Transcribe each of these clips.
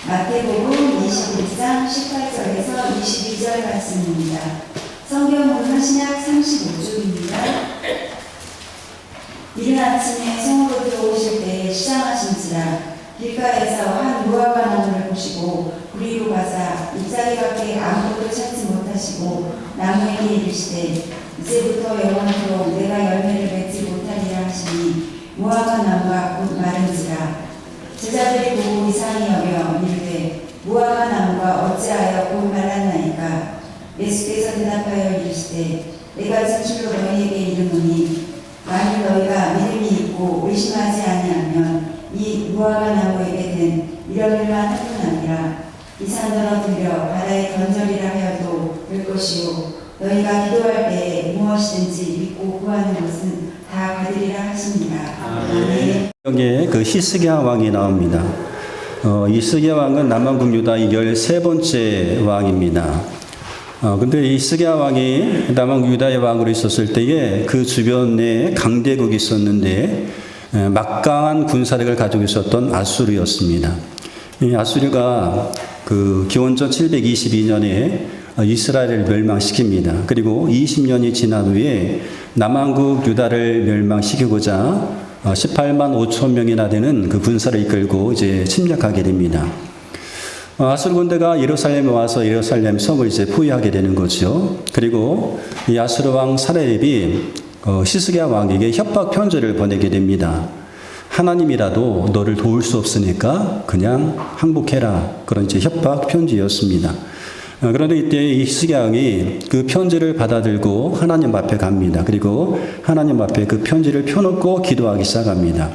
마태복음 21장 18절에서 22절 말씀입니다. 성경은 신약 35쪽입니다. 이른 아침에 성으로 들어오실 때 시장하신지라 길가에서 한 무화과 나무를 보시고 구리로 가사 잎사귀밖에 아무것도 찾지 못하시고 나무에게 이르시되 이제부터 영원토록 내가 열매를 맺지 못하리라 하시니 무화과 나무가 곧 마른지라. 제자들이 보고 이상히 여겨 이르되 무화과 나무가 어찌하여 곧 말랐나이까. 예수께서 대답하여 이르시되 내가 진실로 너희에게 이르노니 만일 너희가 믿음이 있고 의심하지 아니하면 이 무화과 나무에게 된 이런 일만 할 뿐 아니라 이 산더러 들려 바다에 던져리라 하여도 될 것이요 너희가 기도할 때에 무엇이든지 믿고 구하는 것은 다 받으리라 하십니다. 아멘. 여기에 그 히스기야 왕이 나옵니다. 이 히스기야 왕은 남왕국 유다의 13번째 왕입니다. 근데 이 히스기야 왕이 남왕국 유다의 왕으로 있었을 때에 그 주변에 강대국이 있었는데 막강한 군사력을 가지고 있었던 아수르였습니다. 이 아수르가 그 기원전 722년에 이스라엘을 멸망시킵니다. 그리고 20년이 지난 후에 남왕국 유다를 멸망시키고자 18만 5천 명이나 되는 그 군사를 이끌고 이제 침략하게 됩니다. 아수르 군대가 예루살렘에 와서 예루살렘 성을 이제 포위하게 되는 거죠. 그리고 이 아수르 왕 사네립이 히스기야 왕에게 협박 편지를 보내게 됩니다. 하나님이라도 너를 도울 수 없으니까 그냥 항복해라. 그런 이제 협박 편지였습니다. 그런데 이때 이 히스기야 왕이 그 편지를 받아들고 하나님 앞에 갑니다. 그리고 하나님 앞에 그 편지를 펴놓고 기도하기 시작합니다.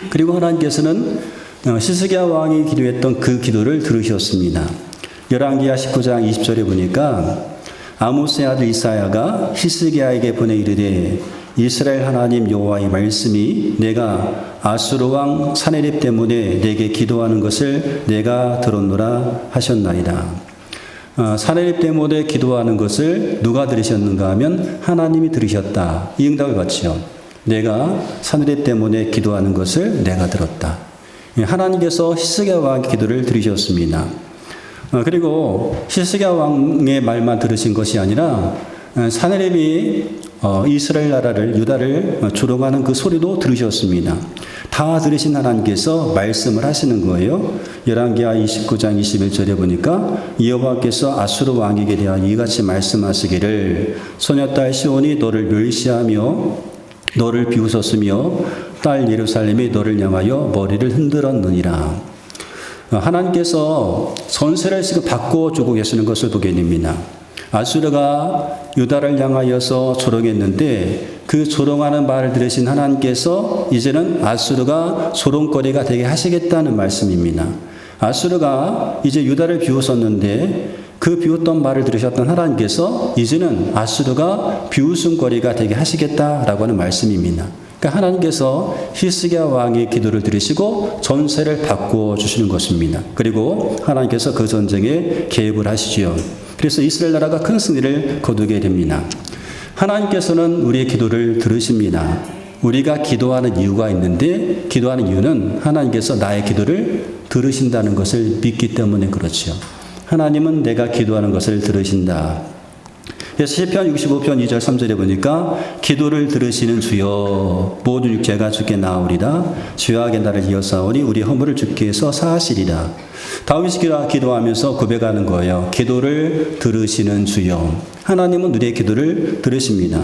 그리고 하나님께서는 히스기야 왕이 기도했던 그 기도를 들으셨습니다. 열왕기하 19장 20절에 보니까 아모스의 아들 이사야가 히스기야에게 보내 이르되 이스라엘 하나님 여호와의 말씀이 내가 아수르 왕 사네립 때문에 내게 기도하는 것을 내가 들었노라 하셨나이다. 사네립 때문에 기도하는 것을 누가 들으셨는가 하면 하나님이 들으셨다. 이 응답을 받죠. 내가 사네립 때문에 기도하는 것을 내가 들었다. 하나님께서 히스기야 왕의 기도를 들으셨습니다. 그리고 히스기야 왕의 말만 들으신 것이 아니라 사네립이 이스라엘 나라를 유다를 조롱하는 그 소리도 들으셨습니다. 다 들으신 하나님께서 말씀을 하시는 거예요. 열왕기하 29장 21절에 보니까 여호와께서 아수르 왕에게 대하여 이같이 말씀하시기를 소녀딸 시온이 너를 멸시하며 너를 비웃었으며 딸 예루살렘이 너를 향하여 머리를 흔들었느니라. 하나님께서 전세를 지금 바꿔주고 계시는 것을 보게 됩니다. 아수르가 유다를 향하여서 조롱했는데 그 조롱하는 말을 들으신 하나님께서 이제는 아수르가 조롱거리가 되게 하시겠다는 말씀입니다. 아수르가 이제 유다를 비웃었는데 그 비웃던 말을 들으셨던 하나님께서 이제는 아수르가 비웃음거리가 되게 하시겠다라고 하는 말씀입니다. 그러니까 하나님께서 히스기야 왕의 기도를 들으시고 전세를 바꾸어 주시는 것입니다. 그리고 하나님께서 그 전쟁에 개입을 하시지요. 그래서 이스라엘 나라가 큰 승리를 거두게 됩니다. 하나님께서는 우리의 기도를 들으십니다. 우리가 기도하는 이유가 있는데 기도하는 이유는 하나님께서 나의 기도를 들으신다는 것을 믿기 때문에 그렇죠. 하나님은 내가 기도하는 것을 들으신다. 그래서 시편 65편 2절 3절에 보니까 기도를 들으시는 주여 모든 육체가 주께 나오리라 죄악의 나를 이어싸오니 우리 허물을 주께서 사하시리라. 다윗이 기도하면서 고백하는 거예요. 기도를 들으시는 주여. 하나님은 우리의 기도를 들으십니다.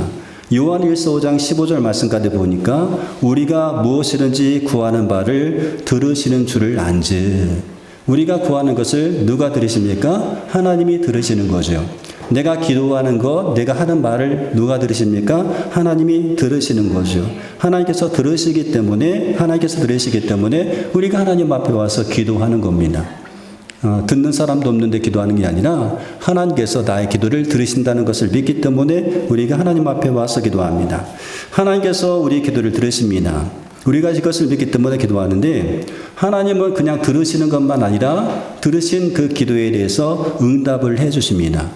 요한일서 5장 15절 말씀까지 보니까 우리가 무엇이든지 구하는 바를 들으시는 줄을 안즉. 우리가 구하는 것을 누가 들으십니까? 하나님이 들으시는 거죠. 내가 기도하는 것, 내가 하는 말을 누가 들으십니까? 하나님이 들으시는 거죠. 하나님께서 들으시기 때문에 우리가 하나님 앞에 와서 기도하는 겁니다. 듣는 사람도 없는데 기도하는 게 아니라 하나님께서 나의 기도를 들으신다는 것을 믿기 때문에 우리가 하나님 앞에 와서 기도합니다. 하나님께서 우리의 기도를 들으십니다. 우리가 이것을 믿기 때문에 기도하는데 하나님은 그냥 들으시는 것만 아니라 들으신 그 기도에 대해서 응답을 해 주십니다.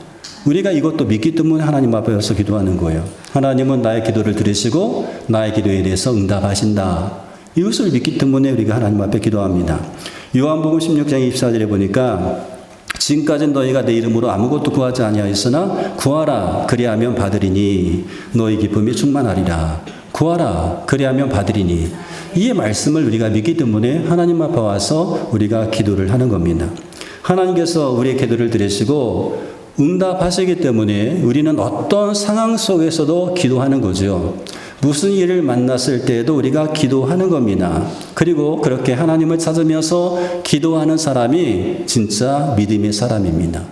우리가 이것도 믿기 때문에 하나님 앞에 와서 기도하는 거예요. 하나님은 나의 기도를 들으시고 나의 기도에 대해서 응답하신다. 이것을 믿기 때문에 우리가 하나님 앞에 기도합니다. 요한복음 16장 24절에 보니까 지금까지 너희가 내 이름으로 아무것도 구하지 아니하였으나 구하라 그리하면 받으리니 너희 기쁨이 충만하리라. 구하라 그리하면 받으리니. 이 말씀을 우리가 믿기 때문에 하나님 앞에 와서 우리가 기도를 하는 겁니다. 하나님께서 우리의 기도를 들으시고 응답하시기 때문에 우리는 어떤 상황 속에서도 기도하는 거죠. 무슨 일을 만났을 때에도 우리가 기도하는 겁니다. 그리고 그렇게 하나님을 찾으면서 기도하는 사람이 진짜 믿음의 사람입니다.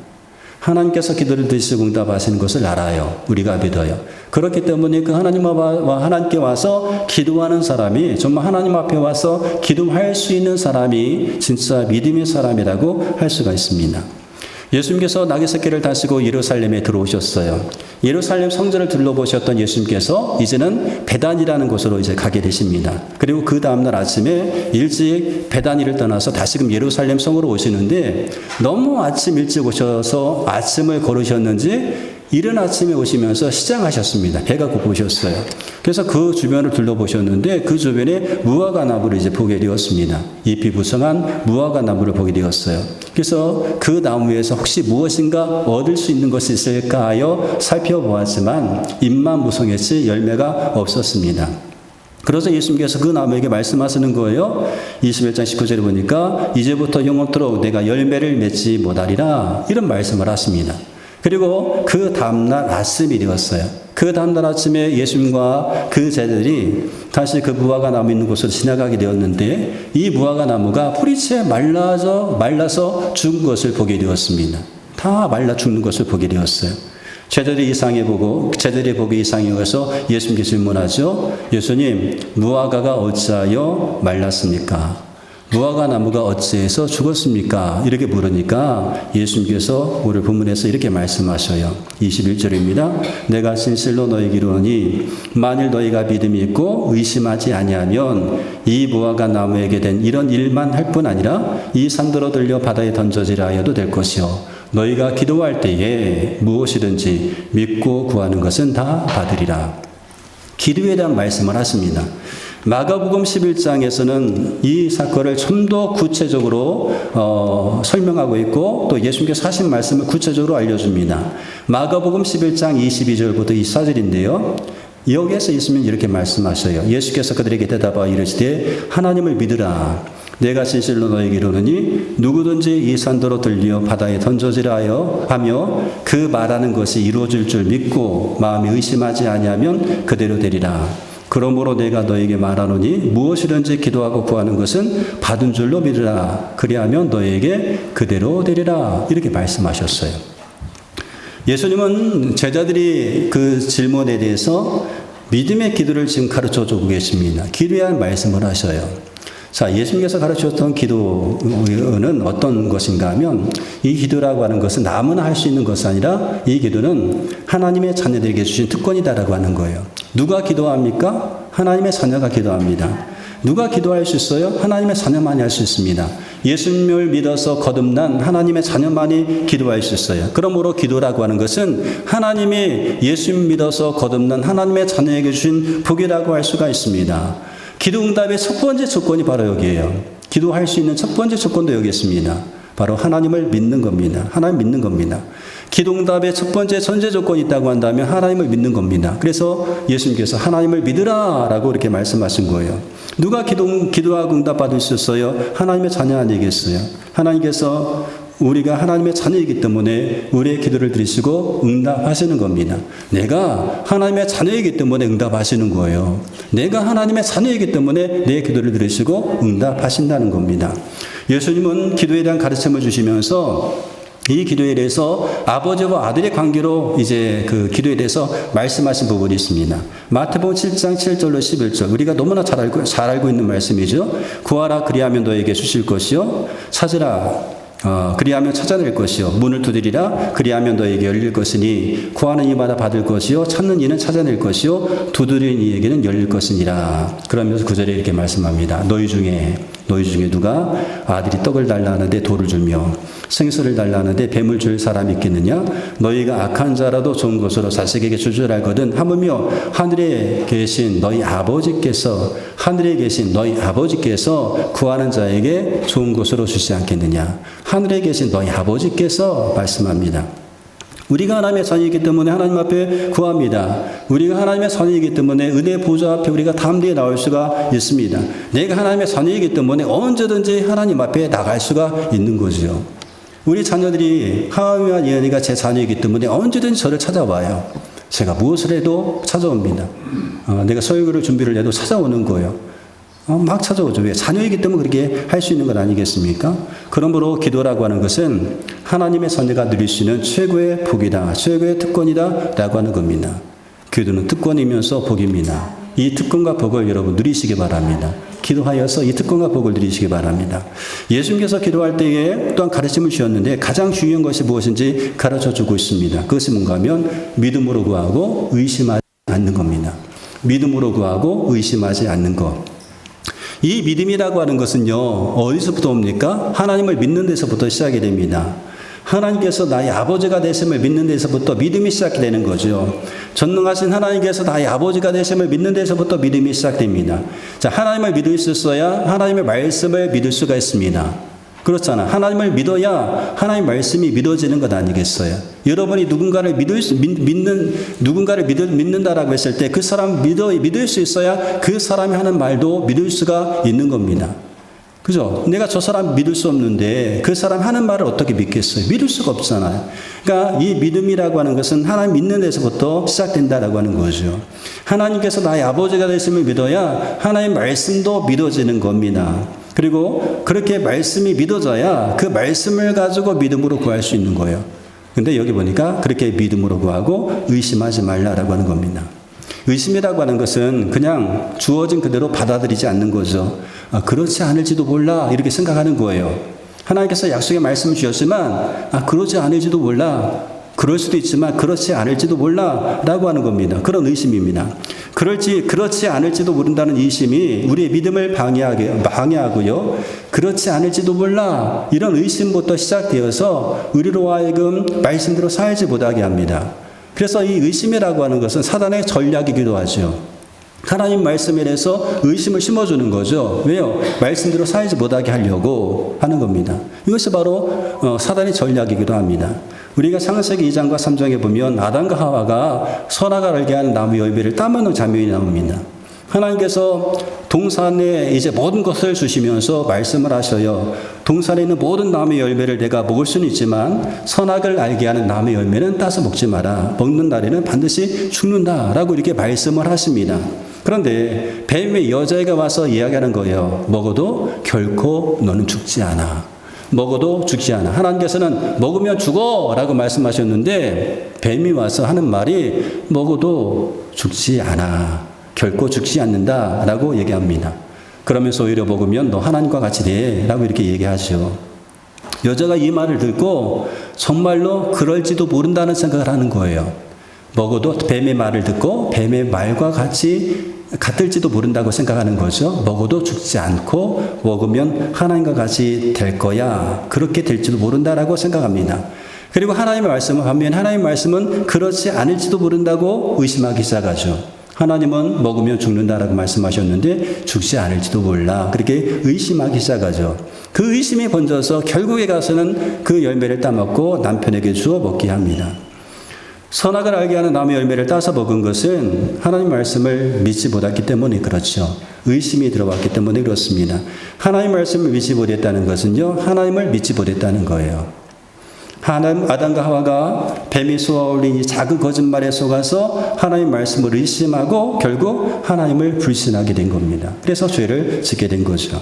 하나님께서 기도를 들으시고 응답하시는 것을 알아요. 우리가 믿어요. 그렇기 때문에 그 하나님께 와서 기도하는 사람이, 정말 하나님 앞에 와서 기도할 수 있는 사람이 진짜 믿음의 사람이라고 할 수가 있습니다. 예수님께서 나귀 새끼를 타시고 예루살렘에 들어오셨어요. 예루살렘 성전을 둘러보셨던 예수님께서 이제는 베단이라는 곳으로 이제 가게 되십니다. 그리고 그 다음날 아침에 일찍 베단이를 떠나서 다시금 예루살렘 성으로 오시는데 너무 아침 일찍 오셔서 아침을 걸으셨는지 이른 아침에 오시면서 시장하셨습니다. 배가 고프셨어요. 그래서 그 주변을 둘러보셨는데 그 주변에 무화과 나무를 이제 보게 되었습니다. 잎이 무성한 무화과 나무를 보게 되었어요. 그래서 그 나무에서 혹시 무엇인가 얻을 수 있는 것이 있을까 하여 살펴보았지만 잎만 무성했지 열매가 없었습니다. 그래서 예수님께서 그 나무에게 말씀하시는 거예요. 21장 19절에 보니까 이제부터 영원토록 내가 열매를 맺지 못하리라 이런 말씀을 하십니다. 그리고 그 다음날 아침이 되었어요. 그 다음날 아침에 예수님과 그 제자들이 다시 그 무화과 나무 있는 곳으로 지나가게 되었는데 이 무화과 나무가 뿌리채 말라서 죽은 것을 보게 되었습니다. 다 말라 죽는 것을 보게 되었어요. 제자들이 보기 이상해 여겨서 예수님께 질문하죠. 예수님, 무화과가 어찌하여 말랐습니까? 무화과 나무가 어찌해서 죽었습니까? 이렇게 물으니까 예수님께서 오늘 본문에서 이렇게 말씀하셔요. 21절입니다. 내가 진실로 너희에게 이르노니 만일 너희가 믿음이 있고 의심하지 아니하면 이 무화과 나무에게 된 이런 일만 할 뿐 아니라 이 산더러 들려 바다에 던져지라 하여도 될 것이요. 너희가 기도할 때에 무엇이든지 믿고 구하는 것은 다 받으리라. 기도에 대한 말씀을 하십니다. 마가복음 11장에서는 이 사건을 좀 더 구체적으로 설명하고 있고 또 예수님께서 하신 말씀을 구체적으로 알려줍니다. 마가복음 11장 22절부터 24절인데요. 여기에서 예수님은 이렇게 말씀하셔요. 예수께서 그들에게 대답하여 이르시되 하나님을 믿으라. 내가 진실로 너희에게 이르노니 누구든지 이 산더러 들려 바다에 던져지라 하며 그 말하는 것이 이루어질 줄 믿고 마음에 의심하지 아니하면 그대로 되리라. 그러므로 내가 너에게 말하노니 무엇이든지 기도하고 구하는 것은 받은 줄로 믿으라. 그리하면 너에게 그대로 되리라. 이렇게 말씀하셨어요. 예수님은 제자들이 그 질문에 대해서 믿음의 기도를 지금 가르쳐 주고 계십니다. 기도에 대한 말씀을 하셔요. 자, 예수님께서 가르치셨던 기도는 어떤 것인가 하면 이 기도라고 하는 것은 아무나 할 수 있는 것이 아니라 이 기도는 하나님의 자녀들에게 주신 특권이다라고 하는 거예요. 누가 기도합니까? 하나님의 자녀가 기도합니다. 누가 기도할 수 있어요? 하나님의 자녀만이 할 수 있습니다. 예수님을 믿어서 거듭난 하나님의 자녀만이 기도할 수 있어요. 그러므로 기도라고 하는 것은 하나님이 예수님 믿어서 거듭난 하나님의 자녀에게 주신 복이라고 할 수가 있습니다. 기도 응답의 첫 번째 조건이 바로 여기에요. 기도할 수 있는 첫 번째 조건도 여기 있습니다. 바로 하나님을 믿는 겁니다. 하나님 믿는 겁니다. 기도 응답의 첫 번째 전제 조건이 있다고 한다면 하나님을 믿는 겁니다. 그래서 예수님께서 하나님을 믿으라 라고 이렇게 말씀하신 거예요. 누가 기도하고 응답받을 수 있어요? 하나님의 자녀 아니겠어요? 하나님께서 우리가 하나님의 자녀이기 때문에 우리의 기도를 들으시고 응답하시는 겁니다. 내가 하나님의 자녀이기 때문에 응답하시는 거예요. 내가 하나님의 자녀이기 때문에 내 기도를 들으시고 응답하신다는 겁니다. 예수님은 기도에 대한 가르침을 주시면서 이 기도에 대해서 아버지와 아들의 관계로 이제 그 기도에 대해서 말씀하신 부분이 있습니다. 마태복음 7장 7절로 11절. 우리가 너무나 잘 알고 있는 말씀이죠. 구하라 그리하면 너에게 주실 것이요. 찾으라 그리하면 찾아낼 것이요. 문을 두드리라 그리하면 너에게 열릴 것이니 구하는 이마다 받을 것이요. 찾는 이는 찾아낼 것이요. 두드리는 이에게는 열릴 것이니라. 그러면서 9절에 이렇게 말씀합니다. 너희 중에 너희 중에 누가 아들이 떡을 달라 하는데 돌을 주며 생수를 달라 하는데 뱀을 줄 사람이 있겠느냐? 너희가 악한 자라도 좋은 것으로 자식에게 줄 줄 알거든. 하물며 하늘에 계신 너희 아버지께서 구하는 자에게 좋은 것으로 주지 않겠느냐? 하늘에 계신 너희 아버지께서 말씀합니다. 우리가 하나님의 자녀이기 때문에 하나님 앞에 구합니다. 우리가 하나님의 자녀이기 때문에 은혜 보좌 앞에 우리가 담대히 나올 수가 있습니다. 내가 하나님의 자녀이기 때문에 언제든지 하나님 앞에 나갈 수가 있는 거죠. 우리 자녀들이 하와이와 예언이가 제 자녀이기 때문에 언제든지 저를 찾아와요. 제가 무엇을 해도 찾아옵니다. 내가 설교를 준비를 해도 찾아오는 거예요. 막 찾아오죠. 왜? 자녀이기 때문에 그렇게 할 수 있는 것 아니겠습니까? 그러므로 기도라고 하는 것은 하나님의 자녀가 누릴 수 있는 최고의 복이다, 최고의 특권이다 라고 하는 겁니다. 기도는 특권이면서 복입니다. 이 특권과 복을 여러분 누리시기 바랍니다. 기도하여서 이 특권과 복을 누리시기 바랍니다. 예수님께서 기도할 때에 또한 가르침을 주셨는데 가장 중요한 것이 무엇인지 가르쳐주고 있습니다. 그것이 뭔가 하면 믿음으로 구하고 의심하지 않는 겁니다. 믿음으로 구하고 의심하지 않는 것. 이 믿음이라고 하는 것은요, 어디서부터 옵니까? 하나님을 믿는 데서부터 시작이 됩니다. 하나님께서 나의 아버지가 되심을 믿는 데서부터 믿음이 시작이 되는 거죠. 전능하신 하나님께서 나의 아버지가 되심을 믿는 데서부터 믿음이 시작됩니다. 자, 하나님을 믿을 수 있어야 하나님의 말씀을 믿을 수가 있습니다. 그렇잖아. 하나님을 믿어야 하나님의 말씀이 믿어지는 것 아니겠어요? 여러분이 누군가를 믿는다라고 했을 때 그 사람 믿을 수 있어야 그 사람이 하는 말도 믿을 수가 있는 겁니다. 그죠? 내가 저 사람 믿을 수 없는데 그 사람 하는 말을 어떻게 믿겠어요? 믿을 수가 없잖아요. 그러니까 이 믿음이라고 하는 것은 하나님 믿는 데서부터 시작된다라고 하는 거죠. 하나님께서 나의 아버지가 되심을 믿어야 하나님의 말씀도 믿어지는 겁니다. 그리고 그렇게 말씀이 믿어져야 그 말씀을 가지고 믿음으로 구할 수 있는 거예요. 근데 여기 보니까 그렇게 믿음으로 구하고 의심하지 말라라고 하는 겁니다. 의심이라고 하는 것은 그냥 주어진 그대로 받아들이지 않는 거죠. 그렇지 않을지도 몰라 이렇게 생각하는 거예요. 하나님께서 약속의 말씀을 주셨지만 그러지 않을지도 몰라. 그럴 수도 있지만 그렇지 않을지도 몰라 라고 하는 겁니다. 그런 의심입니다. 그렇지 않을지도 모른다는 의심이 우리의 믿음을 방해하고요. 그렇지 않을지도 몰라 이런 의심부터 시작되어서 우리로 하여금 말씀대로 살지 못하게 합니다. 그래서 이 의심이라고 하는 것은 사단의 전략이기도 하죠. 하나님 말씀에 대해서 의심을 심어주는 거죠. 왜요? 말씀대로 살지 못하게 하려고 하는 겁니다. 이것이 바로 사단의 전략이기도 합니다. 우리가 창세기 2장과 3장에 보면 아담과 하와가 선악을 알게 하는 나무 열매를 따먹는 장면이 나옵니다. 하나님께서 동산에 이제 모든 것을 주시면서 말씀을 하셔요. 동산에 있는 모든 나무의 열매를 내가 먹을 수는 있지만 선악을 알게 하는 나무의 열매는 따서 먹지 마라. 먹는 날에는 반드시 죽는다라고 이렇게 말씀을 하십니다. 그런데 뱀의 여자애가 와서 이야기하는 거예요. 먹어도 결코 너는 죽지 않아. 먹어도 죽지 않아. 하나님께서는 먹으면 죽어 라고 말씀하셨는데 뱀이 와서 하는 말이 먹어도 죽지 않아. 결코 죽지 않는다 라고 얘기합니다. 그러면서 오히려 먹으면 너 하나님과 같이 돼 라고 이렇게 얘기하죠. 여자가 이 말을 듣고 정말로 그럴지도 모른다는 생각을 하는 거예요. 먹어도 뱀의 말을 듣고 뱀의 말과 같을지도 모른다고 생각하는 거죠. 먹어도 죽지 않고 먹으면 하나님과 같이 될 거야. 그렇게 될지도 모른다라고 생각합니다. 그리고 하나님의 말씀을 하면 하나님의 말씀은 그렇지 않을지도 모른다고 의심하기 시작하죠. 하나님은 먹으면 죽는다라고 말씀하셨는데 죽지 않을지도 몰라. 그렇게 의심하기 시작하죠. 그 의심이 번져서 결국에 가서는 그 열매를 따먹고 남편에게 주어 먹게 합니다. 선악을 알게 하는 나무의 열매를 따서 먹은 것은 하나님 말씀을 믿지 못했기 때문에 그렇죠. 의심이 들어왔기 때문에 그렇습니다. 하나님 말씀을 믿지 못했다는 것은요, 하나님을 믿지 못했다는 거예요. 아담과 하와가 뱀이 쏘아올린 이 작은 거짓말에 속아서 하나님 말씀을 의심하고 결국 하나님을 불신하게 된 겁니다. 그래서 죄를 짓게 된 거죠.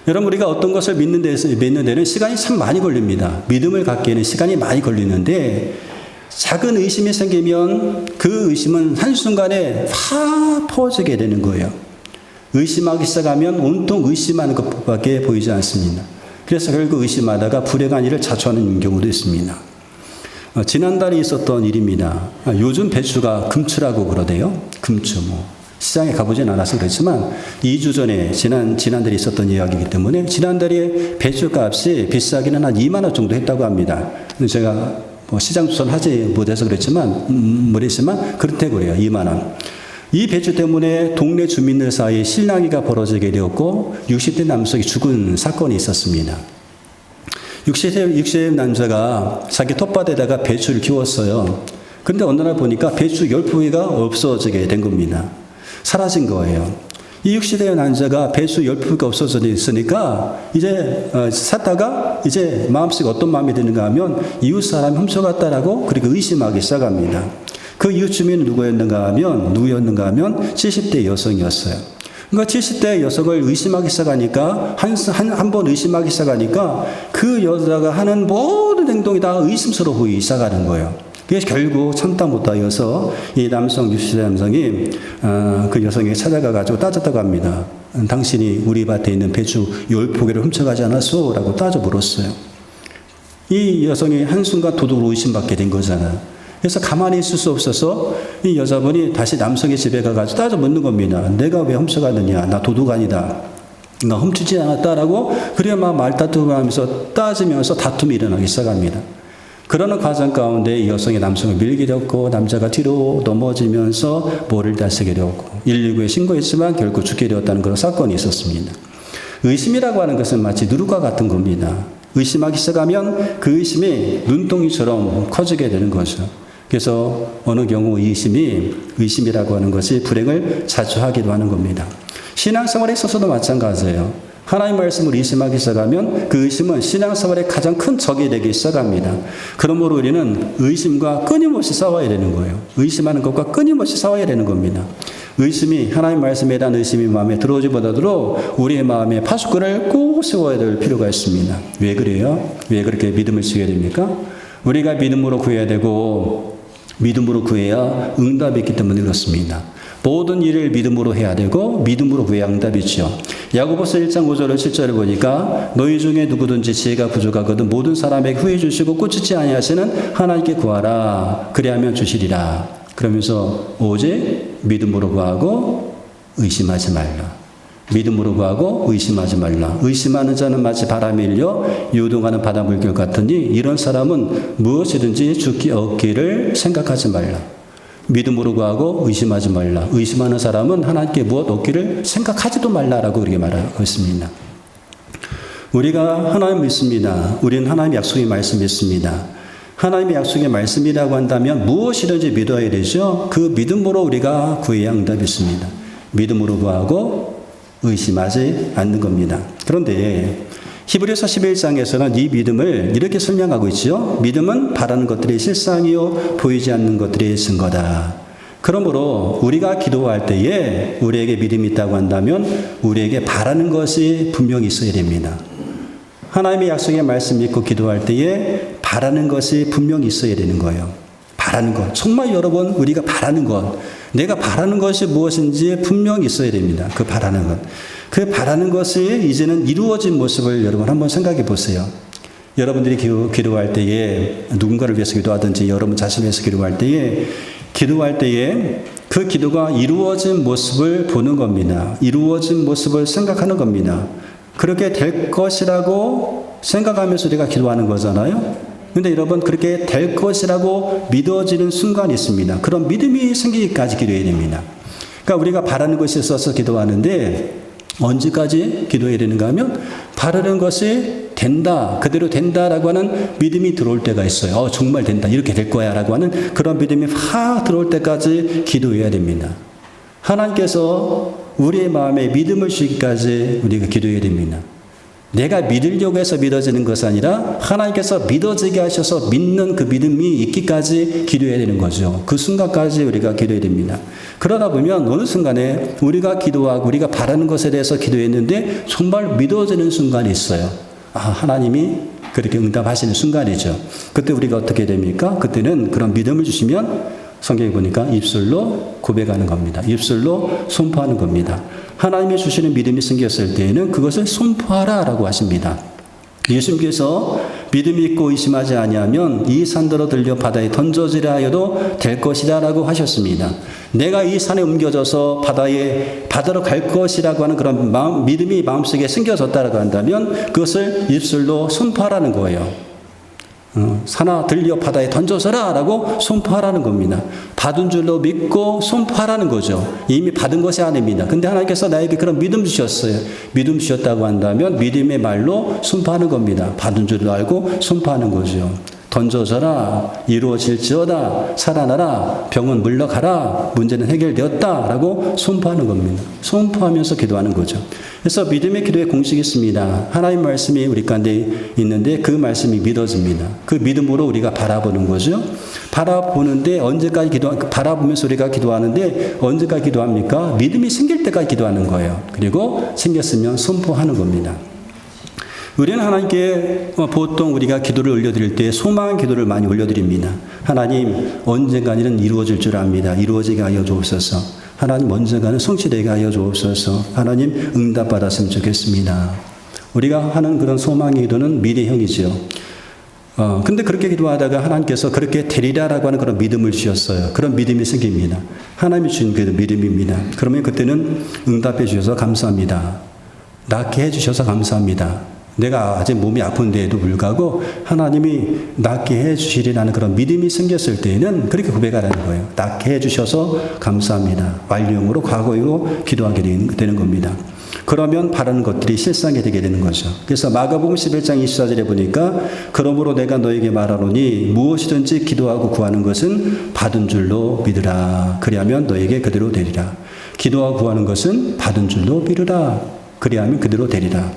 여러분, 우리가 어떤 것을 믿는 데는 시간이 참 많이 걸립니다. 믿음을 갖기에는 시간이 많이 걸리는데 작은 의심이 생기면 그 의심은 한순간에 다 퍼지게 되는 거예요. 의심하기 시작하면 온통 의심하는 것밖에 보이지 않습니다. 그래서 결국 의심하다가 불행한 일을 자초하는 경우도 있습니다. 지난달에 있었던 일입니다. 요즘 배추가 금추라고 그러대요. 금추 시장에 가보진 않아서 그렇지만 2주 전에 지난달에 있었던 이야기이기 때문에 지난달에 배추 값이 비싸기는 한 2만 원 정도 했다고 합니다. 제가 뭐 시장 조사하지 못해서 그렇지만 그렇대 그래요. 2만 원. 이 배추 때문에 동네 주민들 사이에 실랑이가 벌어지게 되었고 60대 남성이 죽은 사건이 있었습니다. 60대 남자가 자기 텃밭에다가 배추를 키웠어요. 그런데 어느 날 보니까 배추 열포기가 없어지게 된 겁니다. 사라진 거예요. 이 60대 남자가 배추 열포기가 없어졌으니까 이제 샀다가 이제 마음속에 어떤 마음이 드는가 하면 이웃 사람이 훔쳐갔다라고 그렇게 의심하기 시작합니다. 그 이웃 주민은 누구였는가 하면 70대 여성이었어요. 그러니까 70대 여성을 의심하기 시작하니까 한 번 의심하기 시작하니까 그 여자가 하는 모든 행동이 다 의심스러워 보이기 시작하는 거예요. 그래서 결국 참다 못하여서 이 남성 60대 남성이 그 여성에게 찾아가가지고 따졌다고 합니다. 당신이 우리 밭에 있는 배추 10포기를 훔쳐가지 않았소? 라고 따져 물었어요. 이 여성이 한순간 도둑으로 의심받게 된 거잖아요. 그래서 가만히 있을 수 없어서 이 여자분이 다시 남성의 집에 가가지고 따져 묻는 겁니다. 내가 왜 훔쳐갔느냐? 나 도둑 아니다. 나 훔치지 않았다라고 그래야 막 말다툼을 하면서 따지면서 다툼이 일어나기 시작합니다. 그러는 과정 가운데 이 여성이 남성을 밀게 되었고 남자가 뒤로 넘어지면서 머리를 다치게 되었고 119에 신고했지만 결국 죽게 되었다는 그런 사건이 있었습니다. 의심이라고 하는 것은 마치 누룩과 같은 겁니다. 의심하기 시작하면 그 의심이 눈덩이처럼 커지게 되는 거죠. 그래서 어느 경우 의심이라고 하는 것이 불행을 자주 하기도 하는 겁니다. 신앙생활에 있어서도 마찬가지예요. 하나님 말씀을 의심하기 시작하면 그 의심은 신앙생활의 가장 큰 적이 되기 시작합니다. 그러므로 우리는 의심과 끊임없이 싸워야 되는 거예요. 의심하는 것과 끊임없이 싸워야 되는 겁니다. 의심이 하나님 말씀에 대한 의심이 마음에 들어오지보다도 우리의 마음에 파수꾼을 꼭 세워야 될 필요가 있습니다. 왜 그래요? 왜 그렇게 믿음을 주게 됩니까? 우리가 믿음으로 구해야 되고 믿음으로 구해야 응답이 있기 때문에 그렇습니다. 모든 일을 믿음으로 해야 되고 믿음으로 구해야 응답이 있죠. 야고보서 1장 5절을 7절을 보니까 너희 중에 누구든지 지혜가 부족하거든 모든 사람에게 후해 주시고 꾸짖지 아니하시는 하나님께 구하라. 그리하면 주시리라. 그러면서 오직 믿음으로 구하고 의심하지 말라. 믿음으로 구하고 의심하지 말라. 의심하는 자는 마치 바람에 일려 요동하는 바닷물결 같으니 이런 사람은 무엇이든지 죽기 얻기를 생각하지 말라. 믿음으로 구하고 의심하지 말라. 의심하는 사람은 하나님께 무엇 얻기를 생각하지도 말라라고 그렇게 말하고 있습니다. 우리가 하나님 믿습니다. 우리는 하나님의 약속의 말씀 믿습니다. 하나님의 약속의 말씀이라고 한다면 무엇이든지 믿어야 되죠. 그 믿음으로 우리가 구해야 응답이 있습니다. 믿음으로 구하고 의심하지 않는 겁니다. 그런데 히브리서 11장에서는 이 믿음을 이렇게 설명하고 있죠. 믿음은 바라는 것들이 실상이요 보이지 않는 것들이 증거다. 그러므로 우리가 기도할 때에 우리에게 믿음이 있다고 한다면 우리에게 바라는 것이 분명히 있어야 됩니다. 하나님의 약속의 말씀 믿고 기도할 때에 바라는 것이 분명히 있어야 되는 거예요. 바라는 것. 정말 여러분 우리가 바라는 것. 내가 바라는 것이 무엇인지 분명히 있어야 됩니다. 그 바라는 것. 그 바라는 것이 이제는 이루어진 모습을 여러분 한번 생각해 보세요. 여러분들이 기도할 때에 누군가를 위해서 기도하든지 여러분 자신을 위해서 기도할 때에 그 기도가 이루어진 모습을 보는 겁니다. 이루어진 모습을 생각하는 겁니다. 그렇게 될 것이라고 생각하면서 우리가 기도하는 거잖아요. 근데 여러분 그렇게 될 것이라고 믿어지는 순간이 있습니다. 그런 믿음이 생기기까지 기도해야 됩니다. 그러니까 우리가 바라는 것이 있어서 기도하는데 언제까지 기도해야 되는가 하면 바라는 것이 된다, 그대로 된다라고 하는 믿음이 들어올 때가 있어요. 정말 된다, 이렇게 될 거야 라고 하는 그런 믿음이 확 들어올 때까지 기도해야 됩니다. 하나님께서 우리의 마음에 믿음을 주기까지 우리가 기도해야 됩니다. 내가 믿으려고 해서 믿어지는 것이 아니라 하나님께서 믿어지게 하셔서 믿는 그 믿음이 있기까지 기도해야 되는 거죠. 그 순간까지 우리가 기도해야 됩니다. 그러다 보면 어느 순간에 우리가 기도하고 우리가 바라는 것에 대해서 기도했는데 정말 믿어지는 순간이 있어요. 하나님이 그렇게 응답하시는 순간이죠. 그때 우리가 어떻게 됩니까? 그때는 그런 믿음을 주시면 성경에 보니까 입술로 고백하는 겁니다. 입술로 선포하는 겁니다. 하나님이 주시는 믿음이 생겼을 때에는 그것을 선포하라라고 하십니다. 예수님께서 믿음이 있고 의심하지 아니하면 이 산더러 들려 바다에 던져지라 하여도 될 것이다 라고 하셨습니다. 내가 이 산에 옮겨져서 바다로 갈 것이라고 하는 그런 믿음이 마음속에 숨겨졌다라고 한다면 그것을 입술로 선포하라는 거예요. 산아 들려 바다에 던져서라 라고 선포하라는 겁니다. 받은 줄로 믿고 선포하라는 거죠. 이미 받은 것이 아닙니다. 근데 하나님께서 나에게 그런 믿음 주셨어요. 믿음 주셨다고 한다면 믿음의 말로 선포하는 겁니다. 받은 줄로 알고 선포하는 거죠. 던져져라, 이루어질지어다, 살아나라, 병은 물러가라, 문제는 해결되었다 라고 선포하는 겁니다. 선포하면서 기도하는 거죠. 그래서 믿음의 기도의 공식이 있습니다. 하나님 말씀이 우리 가운데 있는데 그 말씀이 믿어집니다. 그 믿음으로 우리가 바라보는 거죠. 바라보는데 언제까지 바라보면서 우리가 기도하는데 언제까지 기도합니까? 믿음이 생길 때까지 기도하는 거예요. 그리고 생겼으면 선포하는 겁니다. 우리는 하나님께 보통 우리가 기도를 올려드릴 때 소망 기도를 많이 올려드립니다. 하나님 언젠가는 이루어질 줄 압니다. 이루어지게 하여 주옵소서. 하나님 언젠가는 성취되게 하여 주옵소서. 하나님 응답받았으면 좋겠습니다. 우리가 하는 그런 소망의 기도는 미래형이지요. 근데 그렇게 기도하다가 하나님께서 그렇게 되리라라고 하는 그런 믿음을 주셨어요. 그런 믿음이 생깁니다. 하나님이 주신 그 믿음입니다. 그러면 그때는 응답해 주셔서 감사합니다. 낫게 해 주셔서 감사합니다. 내가 아직 몸이 아픈데에도 불구하고 하나님이 낫게 해 주시리라는 그런 믿음이 생겼을 때에는 그렇게 고백하라는 거예요. 낫게 해 주셔서 감사합니다. 완료형으로 과거형으로 기도하게 되는 겁니다. 그러면 바라는 것들이 실상이 되게 되는 거죠. 그래서 마가복음 11장 24절에 보니까 그러므로 내가 너에게 말하노니 무엇이든지 기도하고 구하는 것은 받은 줄로 믿으라. 그리하면 너에게 그대로 되리라. 기도하고 구하는 것은 받은 줄로 믿으라. 그리하면 그대로 되리라.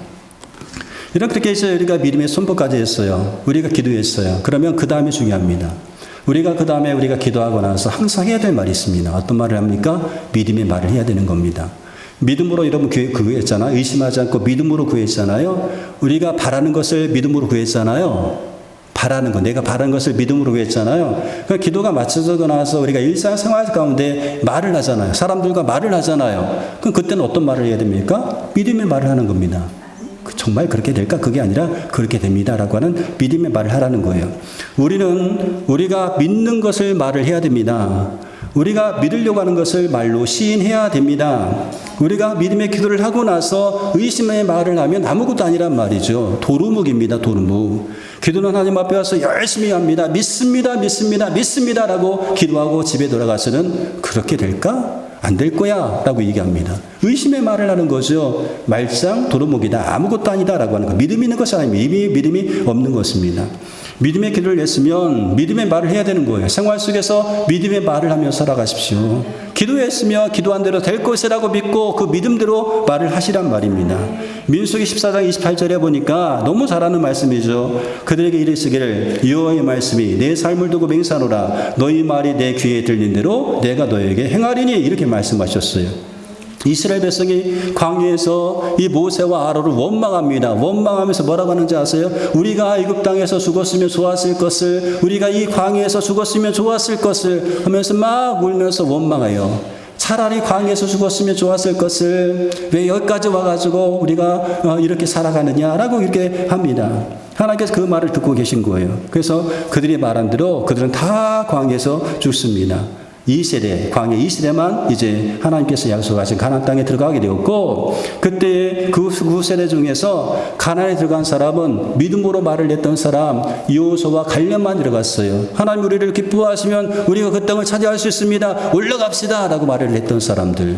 이렇게 해서 우리가 믿음의 선포까지 했어요. 우리가 기도했어요. 그러면 그 다음이 중요합니다. 우리가 그 다음에 우리가 기도하고 나서 항상 해야 될 말이 있습니다. 어떤 말을 합니까? 믿음의 말을 해야 되는 겁니다. 믿음으로 여러분 구했잖아요. 의심하지 않고 믿음으로 구했잖아요. 우리가 바라는 것을 믿음으로 구했잖아요. 내가 바라는 것을 믿음으로 구했잖아요. 그 기도가 맞춰지고 나서 우리가 일상생활 가운데 말을 하잖아요. 사람들과 말을 하잖아요. 그럼 그때는 어떤 말을 해야 됩니까? 믿음의 말을 하는 겁니다. 정말 그렇게 될까? 그게 아니라 그렇게 됩니다라고 하는 믿음의 말을 하라는 거예요. 우리가 믿는 것을 말을 해야 됩니다. 우리가 믿으려고 하는 것을 말로 시인해야 됩니다. 우리가 믿음의 기도를 하고 나서 의심의 말을 하면 아무것도 아니란 말이죠. 도루묵입니다. 도루묵. 기도는 하나님 앞에 와서 열심히 합니다. 믿습니다 라고 기도하고 집에 돌아가서는 그렇게 될까? 안 될 거야 라고 얘기합니다. 의심의 말을 하는 거죠. 말짱 도루묵이다. 아무것도 아니다 라고 하는 거. 믿음이 있는 것이 아닙니다. 이미 믿음이 없는 것입니다. 믿음의 기도를 했으면 믿음의 말을 해야 되는 거예요. 생활 속에서 믿음의 말을 하며 살아가십시오. 기도했으며 기도한 대로 될 것이라고 믿고 그 믿음대로 말을 하시란 말입니다. 민수기 14장 28절에 보니까 너무 잘하는 말씀이죠. 그들에게 이르시기를 여호와의 말씀이 내 삶을 두고 맹세하노라. 너희 말이 내 귀에 들린 대로 내가 너에게 행하리니 이렇게 말씀하셨어요. 이스라엘 백성이 광야에서 이 모세와 아론을 원망합니다. 원망하면서 뭐라고 하는지 아세요? 우리가 애굽 땅에서 죽었으면 좋았을 것을, 우리가 이 광야에서 죽었으면 좋았을 것을 하면서 막 울면서 원망해요. 차라리 광야에서 죽었으면 좋았을 것을 왜 여기까지 와가지고 우리가 이렇게 살아가느냐라고 이렇게 합니다. 하나님께서 그 말을 듣고 계신 거예요. 그래서 그들이 말한 대로 그들은 다 광야에서 죽습니다. 광야 2세대만 이제 하나님께서 약속하신 가나안 땅에 들어가게 되었고, 그때 그 세대 중에서 가나안에 들어간 사람은 믿음으로 말을 냈던 사람 여호수아와 갈렙만 들어갔어요. 하나님 우리를 기뻐하시면 우리가 그 땅을 차지할 수 있습니다. 올라갑시다 라고 말을 했던 사람들.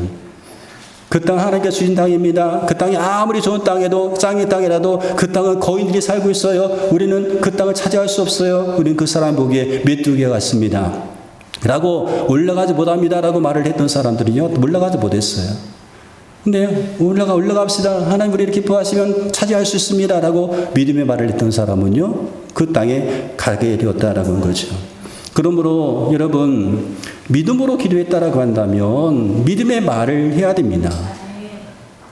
그 땅 하나님께서 주신 땅입니다. 그 땅이 아무리 좋은 땅에도 짱의 땅이라도 그 땅은 거인들이 살고 있어요. 우리는 그 땅을 차지할 수 없어요. 우리는 그 사람 보기에 메뚜기와 같습니다 라고 올라가지 못합니다 라고 말을 했던 사람들은요, 올라가지 못했어요. 근데 올라갑시다. 하나님 우리를 기뻐하시면 차지할 수 있습니다 라고 믿음의 말을 했던 사람은요, 그 땅에 가게 되었다라고 하는 거죠. 그러므로 여러분, 믿음으로 기도했다라고 한다면 믿음의 말을 해야 됩니다.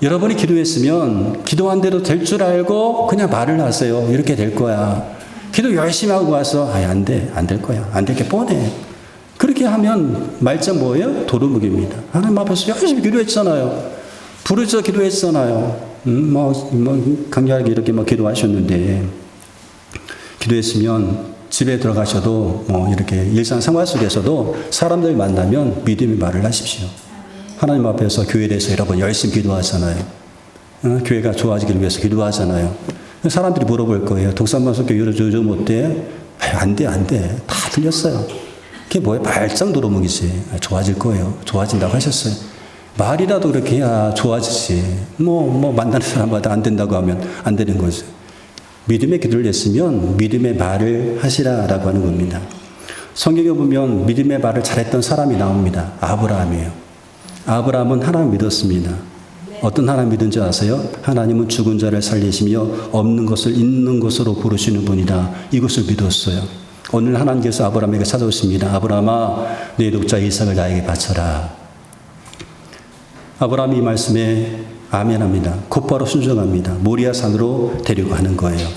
여러분이 기도했으면 기도한 대로 될 줄 알고 그냥 말을 하세요. 이렇게 될 거야. 기도 열심히 하고 와서 안 될 거야. 안 될 게 뻔해. 그렇게 하면 말짱 뭐예요? 도루묵입니다. 하나님 앞에서 열심히 기도했잖아요. 부르짖어 기도했잖아요. 강렬하게 이렇게 기도하셨는데 기도했으면 집에 들어가셔도 이렇게 일상생활 속에서도 사람들 만나면 믿음의 말을 하십시오. 하나님 앞에서 교회에 대해서 여러분 열심히 기도하잖아요. 교회가 좋아지기를 위해서 기도하잖아요. 사람들이 물어볼 거예요. 독산반석교 요즘 어때? 안 돼. 다 틀렸어요. 그게 뭐예요? 발작 도루묵이지. 좋아질 거예요. 좋아진다고 하셨어요. 말이라도 그렇게 해야 좋아지지. 만나는 사람마다 안 된다고 하면 안 되는 거죠. 믿음의 기도를 했으면 믿음의 말을 하시라라고 하는 겁니다. 성경에 보면 믿음의 말을 잘했던 사람이 나옵니다. 아브라함이에요. 아브라함은 하나님 믿었습니다. 어떤 하나님 믿은지 아세요? 하나님은 죽은 자를 살리시며 없는 것을 있는 것으로 부르시는 분이다. 이것을 믿었어요. 오늘 하나님께서 아브라함에게 찾아오십니다. 아브라함아, 내 독자 이삭을 나에게 바쳐라. 아브라함이 이 말씀에 아멘합니다. 곧바로 순종합니다. 모리아 산으로 데리고 가는 거예요.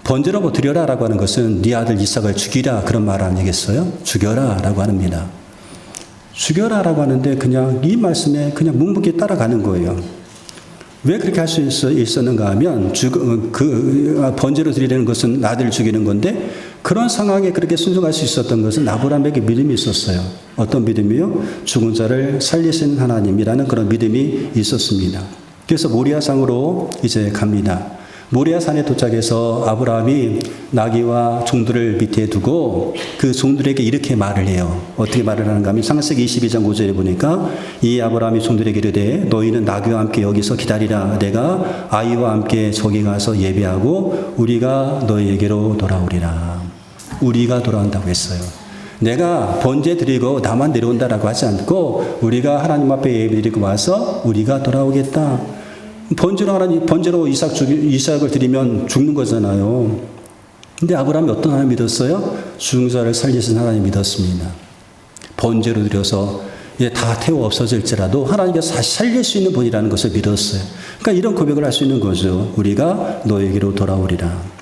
번제로 드려라라고 하는 것은 네 아들 이삭을 죽이라 그런 말 아니겠어요? 죽여라라고 합니다. 죽여라라고 하는데 그냥 이 말씀에 그냥 묵묵히 따라가는 거예요. 왜 그렇게 할 수 있었는가 하면 번제로 드리려는 것은 아들을 죽이는 건데 그런 상황에 그렇게 순종할 수 있었던 것은 아브라함에게 믿음이 있었어요. 어떤 믿음이요? 죽은 자를 살리시는 하나님이라는 그런 믿음이 있었습니다. 그래서 모리아산으로 이제 갑니다. 모리아산에 도착해서 아브라함이 나귀와 종들을 밑에 두고 그 종들에게 이렇게 말을 해요. 어떻게 말을 하는가 하면 창세기 22장 5절에 보니까 이 아브라함이 종들에게 이르되 너희는 나귀와 함께 여기서 기다리라. 내가 아이와 함께 저기 가서 예배하고 우리가 너희에게로 돌아오리라. 우리가 돌아온다고 했어요. 내가 번제 드리고 나만 내려온다라고 하지 않고 우리가 하나님 앞에 예배 드리고 와서 우리가 돌아오겠다. 번제로 이삭을 드리면 죽는 거잖아요. 근데 아브라함이 어떤 하나님 믿었어요? 죽은 자를 살리신 하나님 믿었습니다. 번제로 드려서 다 태워 없어질지라도 하나님께서 다시 살릴 수 있는 분이라는 것을 믿었어요. 그러니까 이런 고백을 할 수 있는 거죠. 우리가 너에게로 돌아오리라.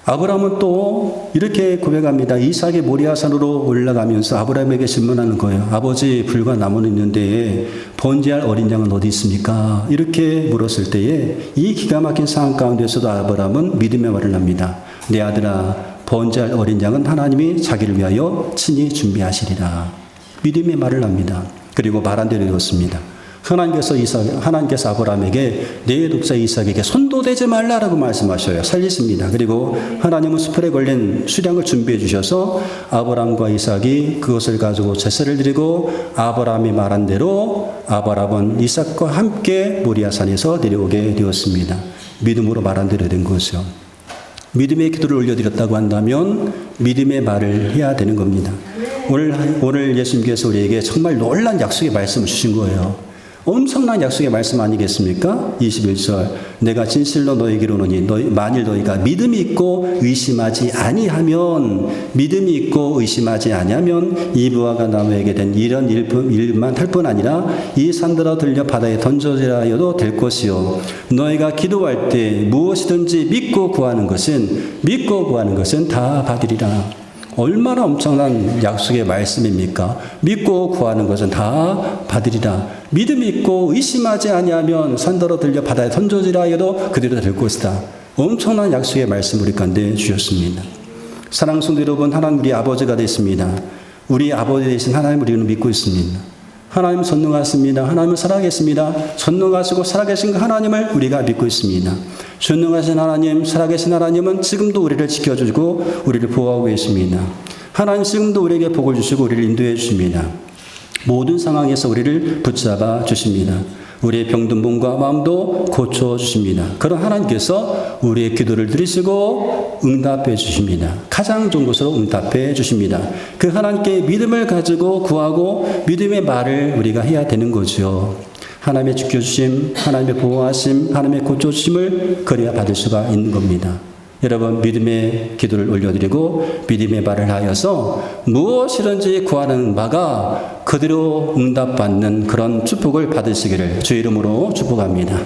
아브라함은 또 이렇게 고백합니다. 이삭이 모리아산으로 올라가면서 아브라함에게 질문하는 거예요. 아버지, 불과 나무는 있는데 번제할 어린 양은 어디 있습니까? 이렇게 물었을 때에 이 기가 막힌 상황 가운데서도 아브라함은 믿음의 말을 합니다. 내 아들아, 번제할 어린 양은 하나님이 자기를 위하여 친히 준비하시리라. 믿음의 말을 합니다. 그리고 말한 대로 이뤘습니다. 하나님께서 아브라함에게 내 독자 이삭에게 손도 대지 말라라고 말씀하셔요. 살리십니다. 그리고 하나님은 수풀에 걸린 수량을 준비해 주셔서 아브라함과 이삭이 그것을 가지고 제사를 드리고 아브라함이 말한 대로 아브라함은 이삭과 함께 모리아산에서 내려오게 되었습니다. 믿음으로 말한 대로 된 거죠. 믿음의 기도를 올려드렸다고 한다면 믿음의 말을 해야 되는 겁니다. 오늘 예수님께서 우리에게 정말 놀라운 약속의 말씀을 주신 거예요. 엄청난 약속의 말씀 아니겠습니까? 21절 내가 진실로 너에게 이르노니 만일 너희가 믿음이 있고 의심하지 아니하면 이 무화과 나무에게 된 이런 일만 할 뿐 아니라 이 산들아 들려 바다에 던져지라 하여도 될 것이요 너희가 기도할 때 무엇이든지 믿고 구하는 것은 다 받으리라. 얼마나 엄청난 약속의 말씀입니까? 믿고 구하는 것은 다 받으리라. 믿음이 있고 의심하지 아니하면 산더러 들려 바다에 던져지라 하여도 그대로 될 것이다. 엄청난 약속의 말씀 우리 가운데 주셨습니다. 사랑하는 성도 여러분, 하나님 우리 아버지가 되십니다. 우리 아버지 되신 하나님을 우리는 믿고 있습니다. 하나님은 전능하십니다. 하나님은 살아계십니다. 전능하시고 살아계신 그 하나님을 우리가 믿고 있습니다. 전능하신 하나님, 살아계신 하나님은 지금도 우리를 지켜주고 우리를 보호하고 계십니다. 하나님 지금도 우리에게 복을 주시고 우리를 인도해 주십니다. 모든 상황에서 우리를 붙잡아 주십니다. 우리의 병든 몸과 마음도 고쳐주십니다. 그런 하나님께서 우리의 기도를 들으시고 응답해 주십니다. 가장 좋은 것으로 응답해 주십니다. 그 하나님께 믿음을 가지고 구하고 믿음의 말을 우리가 해야 되는 거죠. 하나님의 지켜주심, 하나님의 보호하심, 하나님의 고쳐주심을 그래야 받을 수가 있는 겁니다. 여러분 믿음의 기도를 올려드리고 믿음의 말을 하여서 무엇이든지 구하는 바가 그대로 응답받는 그런 축복을 받으시기를 주의 이름으로 축복합니다.